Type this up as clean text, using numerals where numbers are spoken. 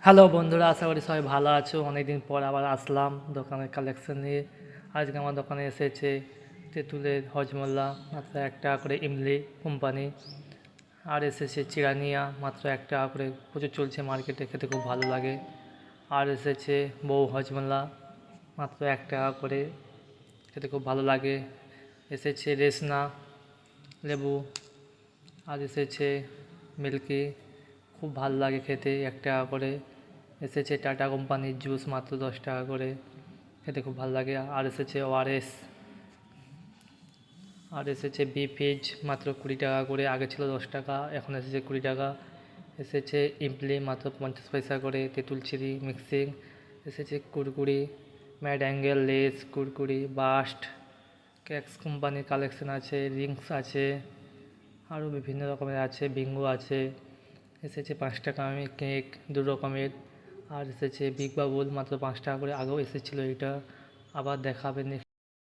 Hello বন্ধুরা, আশা করি সবাই ভালো আছো। অনেকদিন পর আবার আসলাম দোকানের কালেকশন নিয়ে। আজকে আমার দোকানে এসেছে তেঁতুলের হজমোল্লা, মাত্র 1 টাকা করে ইমলি কোম্পানি। আর এসেছে চিরানিয়া, মাত্র 1 টাকা করে, প্রচুর চলছে মার্কেটে, খেতে খুব ভালো লাগে। আর এসেছে বউ হজমোল্লা, মাত্র 1 টাকা করে, খেতে খুব ভালো লাগে। এসেছে রেসনা লেবু, আর এসেছে মিল্কি, খুব ভালো লাগে খেতে, 1 টাকা করে। এসেছে টাটা কোম্পানির জুস, মাত্র 10 টাকা করে, খেতে খুব ভালো লাগে। আর এসেছে ওআরএস, আর এসেছে বিফিজ, মাত্র 20 টাকা করে, আগে ছিল 10 টাকা, এখন এসেছে 20 টাকা। এসেছে ইমলি, মাত্র 50 পয়সা করে, তেঁতুল চিরি মিক্সিং। এসেছে কুরকুরি, ম্যাড অ্যাঙ্গেল, লেস কুরকুরি, বাস্ট, ক্যাক্স কোম্পানির কালেকশন আছে, রিংস আছে, আরও বিভিন্ন রকমের আছে, বিঙ্গো আছে। এসেছে 5 টাকা আমি কেক 2 রকমের। আর এসেছে বিগ বাবুল, মাত্র 5 টাকা করে, আগেও এসেছিলো এটা, আবার দেখাবে নেক্সট